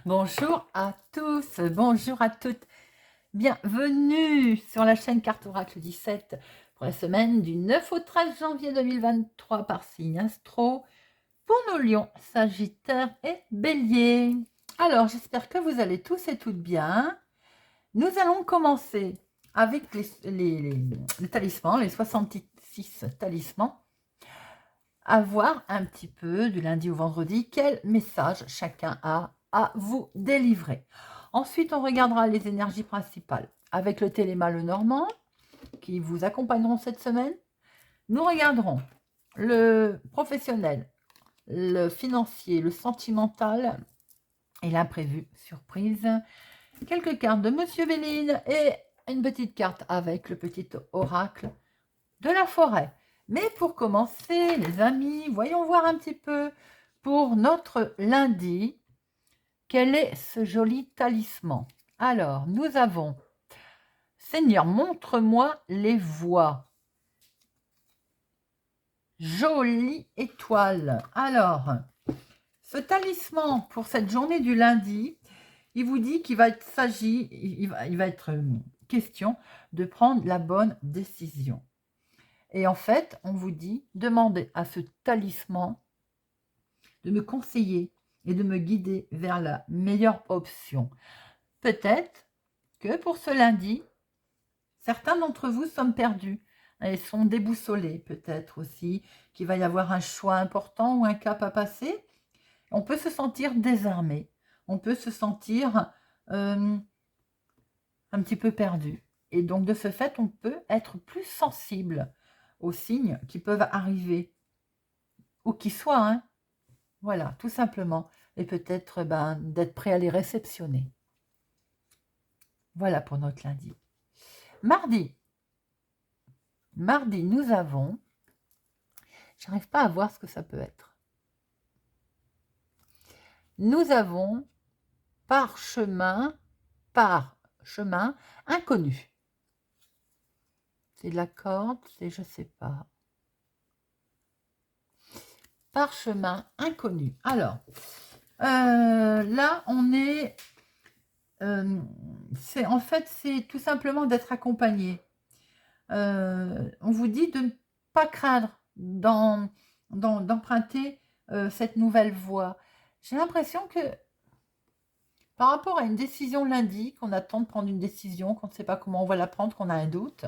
Bonjour à tous, bonjour à toutes. Bienvenue sur la chaîne Carte Oracle 17 pour la semaine du 9 au 13 janvier 2023 par signe astro pour nos lions, sagittaires et béliers. Alors, j'espère que vous allez tous et toutes bien. Nous allons commencer avec les talismans, les 66 talismans, à voir un petit peu du lundi au vendredi quel message chacun a à vous délivrer. Ensuite, on regardera les énergies principales avec le Téléma le Normand qui vous accompagneront cette semaine. Nous regarderons le professionnel, le financier, le sentimental et l'imprévu surprise. Quelques cartes de Monsieur Béline et une petite carte avec le petit oracle de la forêt. Mais pour commencer, les amis, voyons voir un petit peu pour notre lundi, quel est ce joli talisman. Alors, nous avons Seigneur, montre-moi les voies. Jolie étoile. Alors, ce talisman pour cette journée du lundi, il vous dit qu'il va être question de prendre la bonne décision. Et en fait, on vous dit, demandez à ce talisman de me conseiller et de me guider vers la meilleure option. Peut-être que pour ce lundi, certains d'entre vous sont perdus et sont déboussolés. Peut-être aussi qu'il va y avoir un choix important ou un cap à passer. On peut se sentir désarmé. On peut se sentir un petit peu perdu. Et donc, de ce fait, on peut être plus sensible aux signes qui peuvent arriver, ou qui soient, hein. Voilà, tout simplement. Et peut-être d'être prêt à les réceptionner. Voilà pour notre lundi. Mardi, nous avons... J'arrive pas à voir ce que ça peut être. Nous avons parchemin inconnu. C'est de la corde, c'est je sais pas. Parchemin inconnu. Alors, là, on est... c'est tout simplement d'être accompagné. On vous dit de ne pas craindre d'emprunter cette nouvelle voie. J'ai l'impression que par rapport à une décision lundi, qu'on attend de prendre une décision, qu'on ne sait pas comment on va la prendre, qu'on a un doute,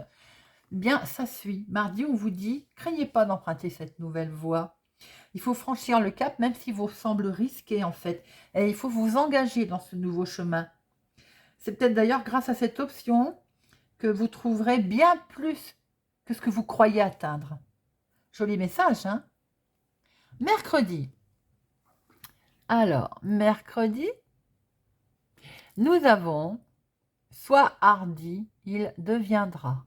bien ça suit. Mardi, on vous dit, craignez pas d'emprunter cette nouvelle voie. Il faut franchir le cap, même s'il vous semble risqué en fait. Et il faut vous engager dans ce nouveau chemin. C'est peut-être d'ailleurs grâce à cette option que vous trouverez bien plus que ce que vous croyez atteindre. Joli message, hein? Mercredi. Alors, mercredi, nous avons « Sois hardi, il deviendra ».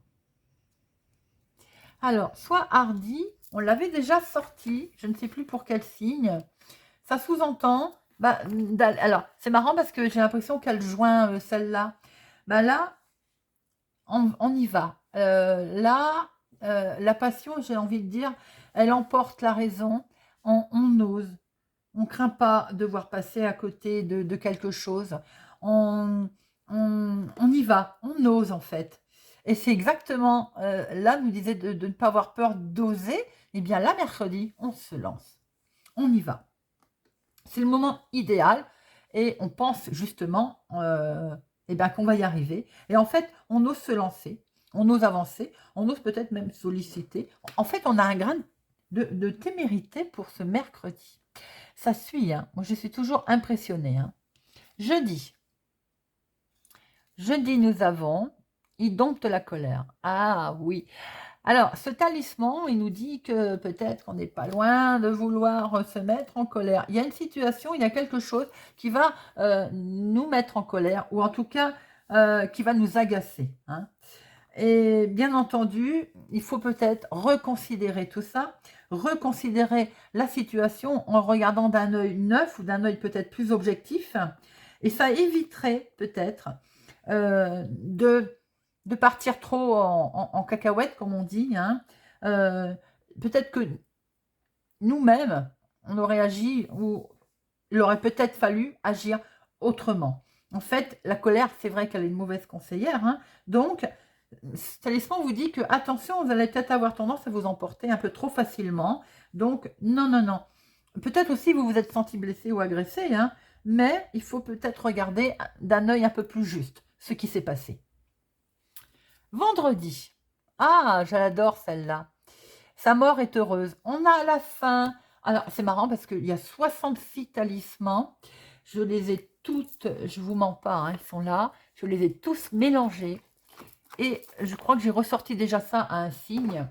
Alors, « Sois hardi », on l'avait déjà sorti, je ne sais plus pour quel signe. Ça sous-entend... alors, c'est marrant parce que j'ai l'impression qu'elle joint celle-là. Là, on y va. La passion, j'ai envie de dire, elle emporte la raison. On ose. On ne craint pas de voir passer à côté de quelque chose. On y va. On ose, en fait. Et c'est exactement, là, nous disait de ne pas avoir peur d'oser. Eh bien, là, mercredi, on se lance. On y va. C'est le moment idéal. Et on pense justement qu'on va y arriver. Et en fait, on ose se lancer, on ose avancer, on ose peut-être même solliciter. En fait, on a un grain de témérité pour ce mercredi. Ça suit, hein. Moi je suis toujours impressionnée. Hein. Jeudi, nous avons « Il dompte la colère ». Ah oui. Alors, ce talisman, il nous dit que peut-être on n'est pas loin de vouloir se mettre en colère. Il y a une situation, il y a quelque chose qui va nous mettre en colère, ou en tout cas, qui va nous agacer. Hein. Et bien entendu, il faut peut-être reconsidérer tout ça, reconsidérer la situation en regardant d'un œil neuf ou d'un œil peut-être plus objectif. Et ça éviterait peut-être de partir trop en cacahuète, comme on dit. Hein. Peut-être que nous-mêmes, on aurait agi ou il aurait peut-être fallu agir autrement. En fait, la colère, c'est vrai qu'elle est une mauvaise conseillère, hein. Donc, ce talisman vous dit que, attention, vous allez peut-être avoir tendance à vous emporter un peu trop facilement. Donc, non, non, non. Peut-être aussi vous vous êtes senti blessé ou agressé, hein, mais il faut peut-être regarder d'un œil un peu plus juste ce qui s'est passé. Vendredi. Ah, j'adore celle-là. Sa mort est heureuse. On a à la fin... Alors, c'est marrant parce qu'il y a 66 talismans. Je les ai toutes, je vous mens pas, hein, ils sont là. Je les ai tous mélangés. Et je crois que j'ai ressorti déjà ça à un signe.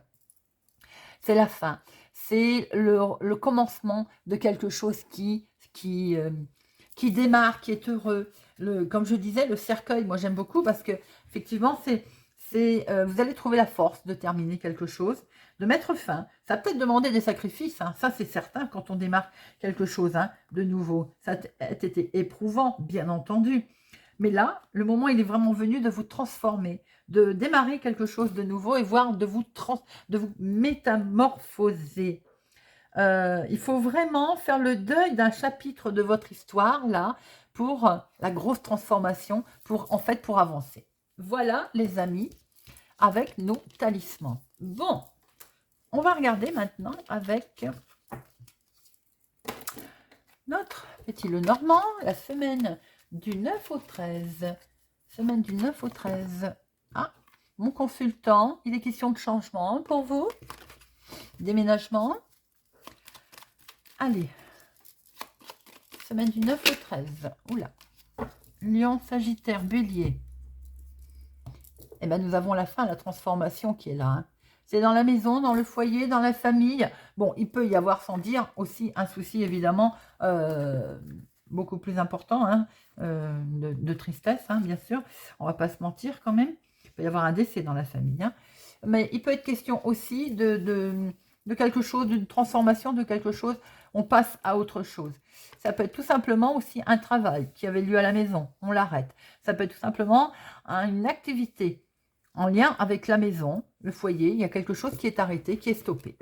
C'est la fin. C'est le commencement de quelque chose qui démarre, qui est heureux. Comme je disais, le cercueil, moi j'aime beaucoup parce que effectivement, vous allez trouver la force de terminer quelque chose, de mettre fin. Ça peut peut-être demander des sacrifices, hein, ça c'est certain quand on démarre quelque chose, hein, de nouveau. Ça a été éprouvant, bien entendu. Mais là, le moment, il est vraiment venu de vous transformer, de démarrer quelque chose de nouveau et voire de vous métamorphoser. Il faut vraiment faire le deuil d'un chapitre de votre histoire, là, pour la grosse transformation, pour avancer. Voilà, les amis, avec nos talismans. Bon, on va regarder maintenant avec notre petit Lenormand, la semaine du 9 au 13. Semaine du 9 au 13. Ah, mon consultant, il est question de changement pour vous. Déménagement. Allez. Semaine du 9 au 13. Oula. Lion, Sagittaire, Bélier. Eh bien, nous avons la fin, la transformation qui est là. Hein. C'est dans la maison, dans le foyer, dans la famille. Bon, il peut y avoir, sans dire, aussi un souci, évidemment, beaucoup plus important, hein, de tristesse, hein, bien sûr. On ne va pas se mentir quand même. Il peut y avoir un décès dans la famille. Hein. Mais il peut être question aussi de quelque chose, d'une transformation de quelque chose. On passe à autre chose. Ça peut être tout simplement aussi un travail qui avait lieu à la maison. On l'arrête. Ça peut être tout simplement une activité en lien avec la maison, le foyer. Il y a quelque chose qui est arrêté, qui est stoppé.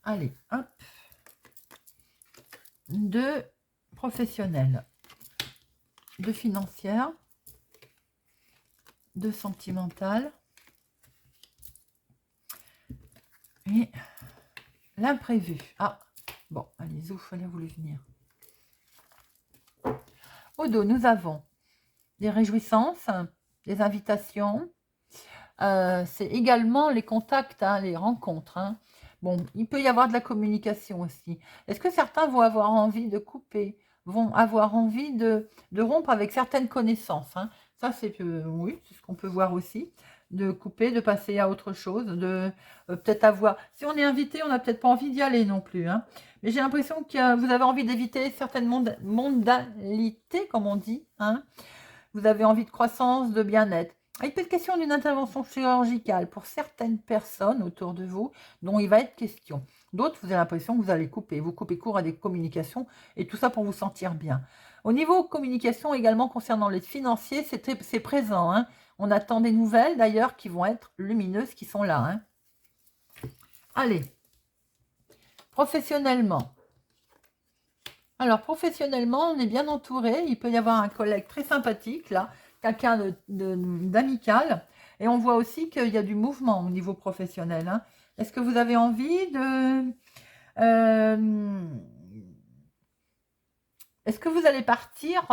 Allez, hop. De professionnel, de financière, de sentimental et l'imprévu. Ah, bon, allez, ouf, elle a voulu venir. Au dos, nous avons des réjouissances, des invitations. C'est également les contacts, hein, les rencontres. Hein. Bon, il peut y avoir de la communication aussi. Est-ce que certains vont avoir envie de couper, vont avoir envie de rompre avec certaines connaissances, hein. Ça, c'est oui, c'est ce qu'on peut voir aussi. De couper, de passer à autre chose, de peut-être avoir... Si on est invité, on n'a peut-être pas envie d'y aller non plus. Hein. Mais j'ai l'impression que vous avez envie d'éviter certaines mondalités, comme on dit. Hein. Vous avez envie de croissance, de bien-être. Il peut être question d'une intervention chirurgicale pour certaines personnes autour de vous dont il va être question. D'autres, vous avez l'impression que vous allez vous coupez court à des communications et tout ça pour vous sentir bien. Au niveau communication également concernant les financiers, c'est présent. Hein. On attend des nouvelles d'ailleurs qui vont être lumineuses, qui sont là. Hein. Allez, professionnellement. Alors, professionnellement, on est bien entouré. Il peut y avoir un collègue très sympathique, là, quelqu'un d'amical. Et on voit aussi qu'il y a du mouvement au niveau professionnel. Hein. Est-ce que vous avez envie de... Est-ce que vous allez partir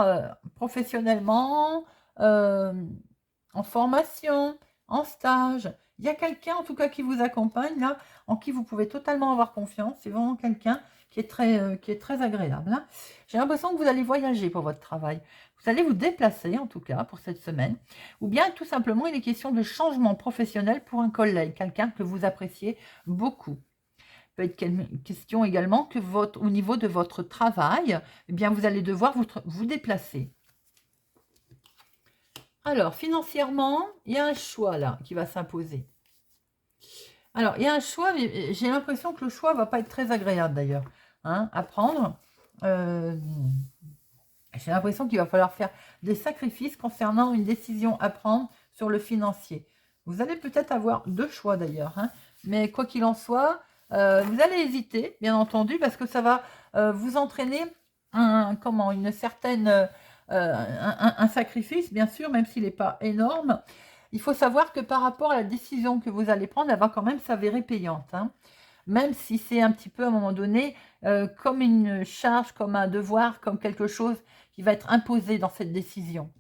professionnellement, en formation, en stage? Il y a quelqu'un, en tout cas, qui vous accompagne, là, en qui vous pouvez totalement avoir confiance. C'est vraiment quelqu'un qui est très agréable. Hein. J'ai l'impression que vous allez voyager pour votre travail. Vous allez vous déplacer, en tout cas, pour cette semaine. Ou bien, tout simplement, il est question de changement professionnel pour un collègue, quelqu'un que vous appréciez beaucoup. Peut être question également que au niveau de votre travail, eh bien, vous allez devoir vous déplacer. Alors, financièrement, il y a un choix là qui va s'imposer. Alors, il y a un choix, mais j'ai l'impression que le choix ne va pas être très agréable d'ailleurs, hein, à prendre. J'ai l'impression qu'il va falloir faire des sacrifices concernant une décision à prendre sur le financier. Vous allez peut-être avoir deux choix d'ailleurs, hein, mais quoi qu'il en soit, vous allez hésiter, bien entendu, parce que ça va vous entraîner une certaine, un sacrifice, bien sûr, même s'il n'est pas énorme. Il faut savoir que par rapport à la décision que vous allez prendre, elle va quand même s'avérer payante, hein. Même si c'est un petit peu à un moment donné, comme une charge, comme un devoir, comme quelque chose qui va être imposé dans cette décision.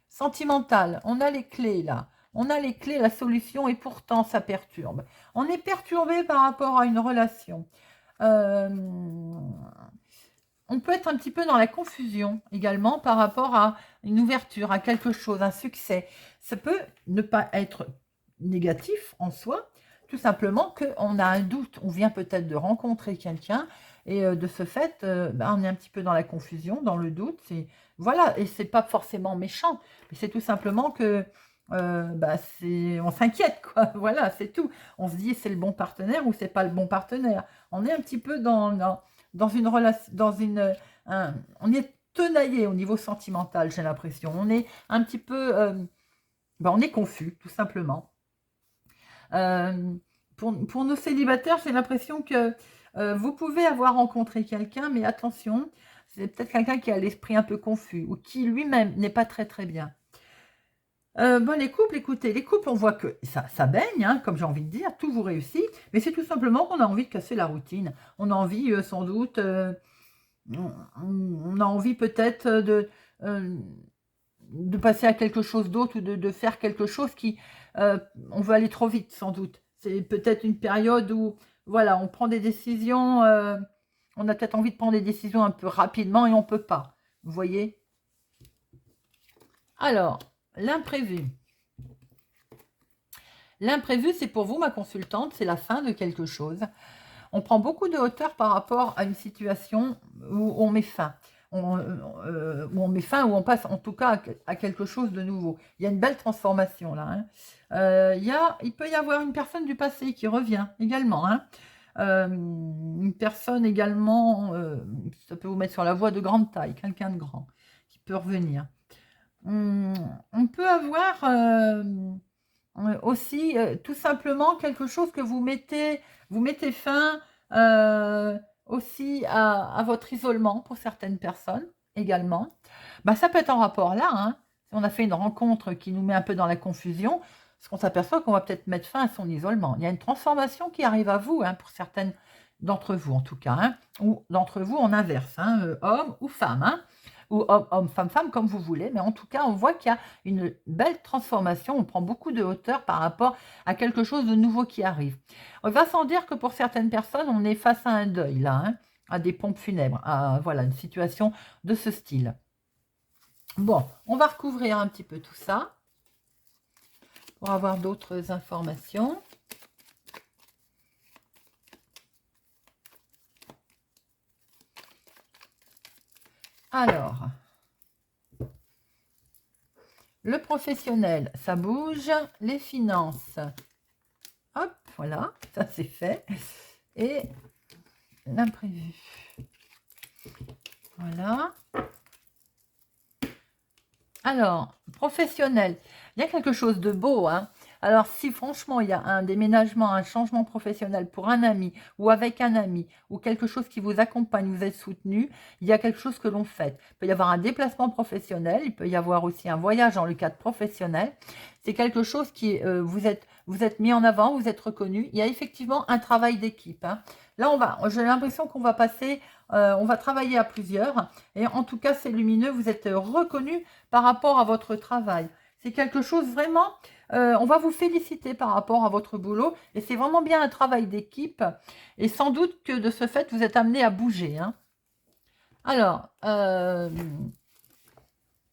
Sentimental, on a les clés là. On a les clés, la solution, et pourtant ça perturbe. On est perturbé par rapport à une relation. Euh, on peut être un petit peu dans la confusion également par rapport à une ouverture, à quelque chose, un succès. Ça peut ne pas être négatif en soi, tout simplement qu'on a un doute. On vient peut-être de rencontrer quelqu'un et de ce fait, on est un petit peu dans la confusion, dans le doute. Voilà, et c'est pas forcément méchant, mais c'est tout simplement que on s'inquiète, quoi. Voilà, c'est tout. On se dit c'est le bon partenaire ou c'est pas le bon partenaire. On est un petit peu dans une relation, on est tenaillé au niveau sentimental, j'ai l'impression. On est un petit peu, on est confus, tout simplement. Pour nos célibataires, j'ai l'impression que vous pouvez avoir rencontré quelqu'un, mais attention, c'est peut-être quelqu'un qui a l'esprit un peu confus ou qui lui-même n'est pas très très bien. Les couples, écoutez, les couples, on voit que ça baigne, hein, comme j'ai envie de dire, tout vous réussit, mais c'est tout simplement qu'on a envie de casser la routine. On a envie, sans doute, on a envie peut-être de passer à quelque chose d'autre ou de faire quelque chose qui, on veut aller trop vite, sans doute. C'est peut-être une période où, voilà, on prend des décisions, on a peut-être envie de prendre des décisions un peu rapidement et on ne peut pas. Vous voyez? Alors, l'imprévu. L'imprévu, c'est pour vous, ma consultante, c'est la fin de quelque chose. On prend beaucoup de hauteur par rapport à une situation où on met fin. Où on met fin, où on passe en tout cas à quelque chose de nouveau. Il y a une belle transformation là, hein. Il peut y avoir une personne du passé qui revient également, hein. Une personne également, ça peut vous mettre sur la voie de grande taille, quelqu'un de grand qui peut revenir. On peut avoir aussi tout simplement quelque chose que vous mettez fin aussi à votre isolement pour certaines personnes également. Ça peut être en rapport là, hein. Si on a fait une rencontre qui nous met un peu dans la confusion, parce qu'on s'aperçoit qu'on va peut-être mettre fin à son isolement. Il y a une transformation qui arrive à vous, hein, pour certaines d'entre vous en tout cas, hein, ou d'entre vous en inverse, hein, homme ou femme, hein, ou homme, femme, femme, comme vous voulez, mais en tout cas, on voit qu'il y a une belle transformation, on prend beaucoup de hauteur par rapport à quelque chose de nouveau qui arrive. On va sans dire que pour certaines personnes, on est face à un deuil, là, hein, à des pompes funèbres, à voilà, une situation de ce style. Bon, on va recouvrir un petit peu tout ça pour avoir d'autres informations. Alors, le professionnel, ça bouge. Les finances, hop, voilà, ça c'est fait. Et l'imprévu. Voilà. Alors, professionnel, il y a quelque chose de beau, hein. Alors, si franchement, il y a un déménagement, un changement professionnel pour un ami ou avec un ami ou quelque chose qui vous accompagne, vous êtes soutenu, il y a quelque chose que l'on fait. Il peut y avoir un déplacement professionnel, il peut y avoir aussi un voyage dans le cadre professionnel. C'est quelque chose qui, vous êtes mis en avant, vous êtes reconnu. Il y a effectivement un travail d'équipe, hein. Là, j'ai l'impression qu'on va passer, on va travailler à plusieurs. Et en tout cas, c'est lumineux, vous êtes reconnu par rapport à votre travail. C'est quelque chose vraiment, on va vous féliciter par rapport à votre boulot et c'est vraiment bien un travail d'équipe et sans doute que de ce fait, vous êtes amené à bouger, hein.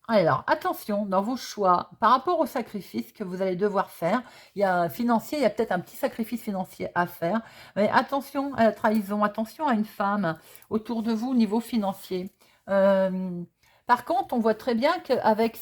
Alors, attention dans vos choix par rapport au sacrifice que vous allez devoir faire. Il y a financier, il y a peut-être un petit sacrifice financier à faire, mais attention à la trahison, attention à une femme autour de vous au niveau financier. Par contre, on voit très bien qu'avec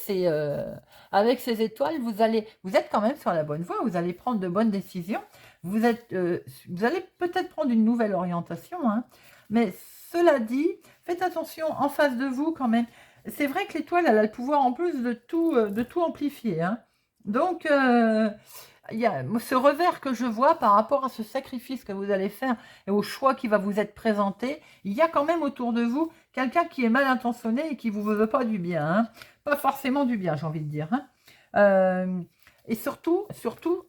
avec ces étoiles, vous êtes quand même sur la bonne voie, vous allez prendre de bonnes décisions, vous allez peut-être prendre une nouvelle orientation, hein, mais cela dit, faites attention en face de vous quand même. C'est vrai que l'étoile, elle a le pouvoir en plus de tout amplifier, hein. Donc, il y a ce revers que je vois par rapport à ce sacrifice que vous allez faire et au choix qui va vous être présenté. Il y a quand même autour de vous quelqu'un qui est mal intentionné et qui ne vous veut pas du bien. Hein. Pas forcément du bien, j'ai envie de dire. Hein. Et surtout,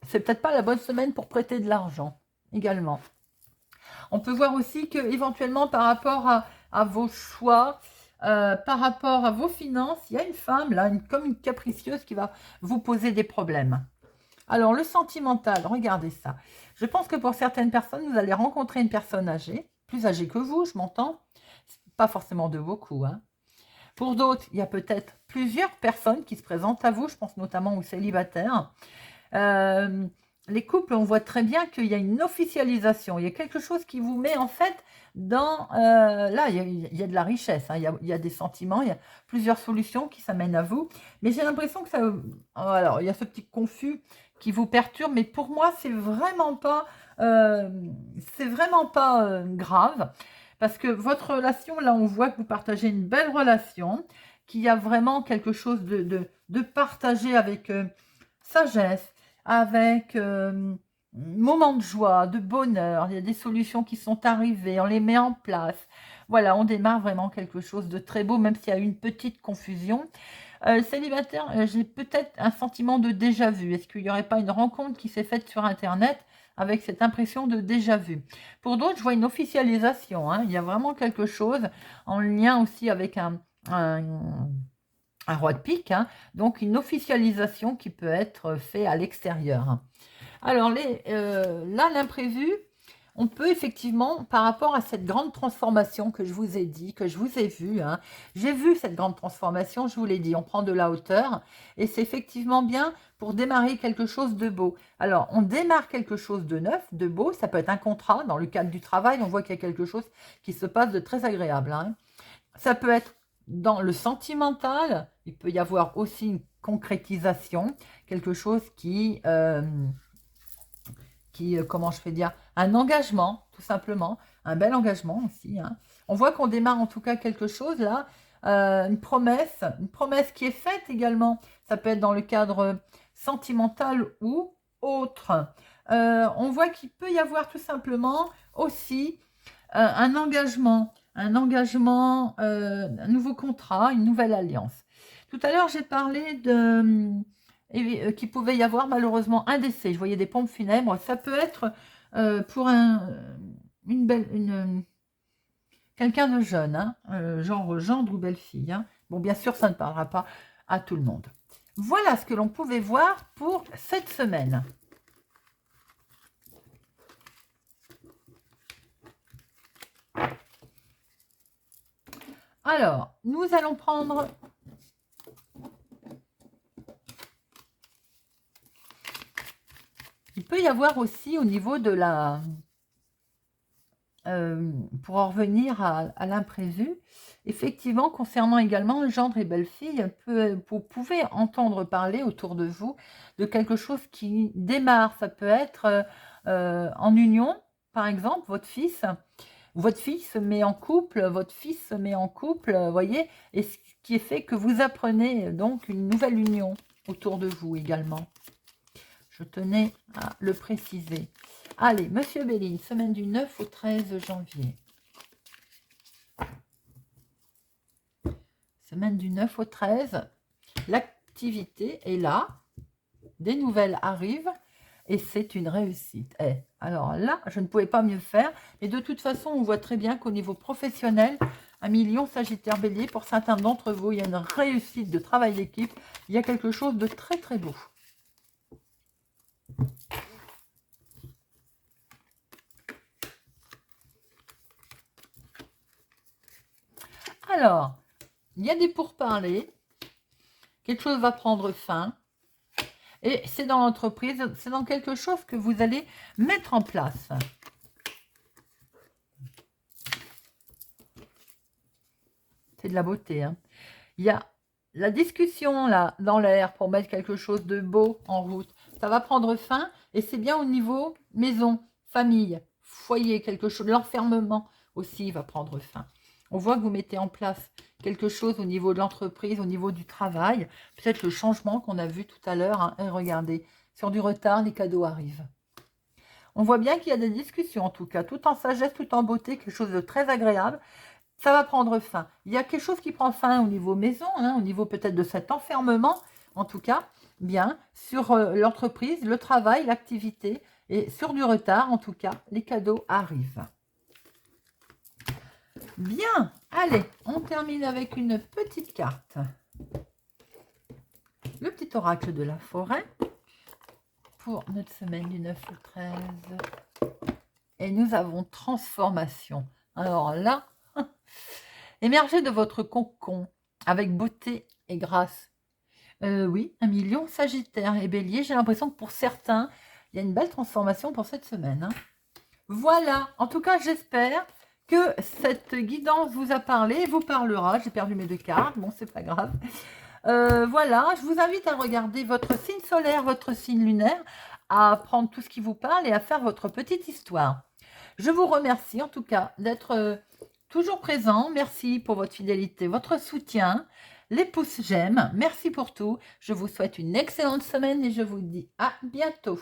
c'est peut-être pas la bonne semaine pour prêter de l'argent également. On peut voir aussi que éventuellement par rapport à vos choix, par rapport à vos finances, il y a une femme là, comme une capricieuse qui va vous poser des problèmes. Alors le sentimental, regardez ça. Je pense que pour certaines personnes, vous allez rencontrer une personne âgée, plus âgée que vous, je m'entends, pas forcément de beaucoup. Hein. Pour d'autres, il y a peut-être plusieurs personnes qui se présentent à vous, je pense notamment aux célibataires. Les couples, on voit très bien qu'il y a une officialisation. Il y a quelque chose qui vous met en fait dans... là, il y a de la richesse, hein, il y a des sentiments, il y a plusieurs solutions qui s'amènent à vous. Mais j'ai l'impression que ça... Alors, il y a ce petit confus qui vous perturbe, mais pour moi, c'est vraiment pas grave. Parce que votre relation, là, on voit que vous partagez une belle relation, qu'il y a vraiment quelque chose de partagé avec sagesse, avec moment de joie, de bonheur. Il y a des solutions qui sont arrivées, on les met en place. Voilà, on démarre vraiment quelque chose de très beau, même s'il y a une petite confusion. Célibataire, j'ai peut-être un sentiment de déjà-vu. Est-ce qu'il n'y aurait pas une rencontre qui s'est faite sur Internet avec cette impression de déjà-vu? Pour d'autres, je vois une officialisation. Hein. Il y a vraiment quelque chose en lien aussi avec un roi de pique, hein. Donc une officialisation qui peut être faite à l'extérieur. Alors là, l'imprévu, on peut effectivement, par rapport à cette grande transformation que je vous ai dit, que je vous ai vu, hein, j'ai vu cette grande transformation, je vous l'ai dit, on prend de la hauteur, et c'est effectivement bien pour démarrer quelque chose de beau. Alors, on démarre quelque chose de neuf, de beau, ça peut être un contrat, dans le cadre du travail, on voit qu'il y a quelque chose qui se passe de très agréable. Hein. Ça peut être dans le sentimental, il peut y avoir aussi une concrétisation, quelque chose qui comment je vais dire, un engagement, tout simplement, un bel engagement aussi. Hein. On voit qu'on démarre en tout cas quelque chose là, une promesse qui est faite également. Ça peut être dans le cadre sentimental ou autre. On voit qu'il peut y avoir tout simplement aussi un engagement, un nouveau contrat, une nouvelle alliance. Tout à l'heure, j'ai parlé de qu'il pouvait y avoir malheureusement un décès. Je voyais des pompes funèbres. Ça peut être pour quelqu'un de jeune, hein, genre gendre ou belle-fille. Hein. Bon, bien sûr, ça ne parlera pas à tout le monde. Voilà ce que l'on pouvait voir pour cette semaine. Alors, nous allons prendre... Il peut y avoir aussi au niveau de la... pour en revenir à l'imprévu, effectivement, concernant également gendre et belle-fille, vous pouvez entendre parler autour de vous de quelque chose qui démarre. Ça peut être en union, par exemple, votre fille se met en couple, votre fils se met en couple, vous voyez, et ce qui est fait que vous apprenez donc une nouvelle union autour de vous également. Je tenais à le préciser. Allez, Monsieur Béline, semaine du 9 au 13 janvier. Semaine du 9 au 13, l'activité est là, des nouvelles arrivent et c'est une réussite. Alors là, je ne pouvais pas mieux faire, mais de toute façon, on voit très bien qu'au niveau professionnel, un million Sagittaire Bélier, pour certains d'entre vous, il y a une réussite de travail d'équipe, il y a quelque chose de très très beau. Alors, il y a des pourparlers, quelque chose va prendre fin, et c'est dans l'entreprise, c'est dans quelque chose que vous allez mettre en place. C'est de la beauté. Hein. Il y a la discussion là, dans l'air, pour mettre quelque chose de beau en route. Ça va prendre fin, et c'est bien au niveau maison, famille, foyer, quelque chose, l'enfermement aussi va prendre fin. On voit que vous mettez en place quelque chose au niveau de l'entreprise, au niveau du travail. Peut-être le changement qu'on a vu tout à l'heure. Hein. Et regardez, sur du retard, les cadeaux arrivent. On voit bien qu'il y a des discussions, en tout cas, tout en sagesse, tout en beauté, quelque chose de très agréable. ça va prendre fin. Il y a quelque chose qui prend fin au niveau maison, hein, au niveau peut-être de cet enfermement, en tout cas, bien, sur l'entreprise, le travail, l'activité, et sur du retard, en tout cas, les cadeaux arrivent. Bien, allez, on termine avec une petite carte. Le petit oracle de la forêt pour notre semaine du 9 au 13. Et nous avons transformation. Alors là, émergez de votre cocon avec beauté et grâce. Oui, 1 million, Sagittaire et Bélier. J'ai l'impression que pour certains, il y a une belle transformation pour cette semaine. Hein. Voilà, en tout cas, j'espère que cette guidance vous a parlé, vous parlera. J'ai perdu mes 2 cartes, bon, c'est pas grave. Voilà, je vous invite à regarder votre signe solaire, votre signe lunaire, à prendre tout ce qui vous parle et à faire votre petite histoire. Je vous remercie en tout cas d'être toujours présent. Merci pour votre fidélité, votre soutien, les pouces j'aime. Merci pour tout. Je vous souhaite une excellente semaine et je vous dis à bientôt.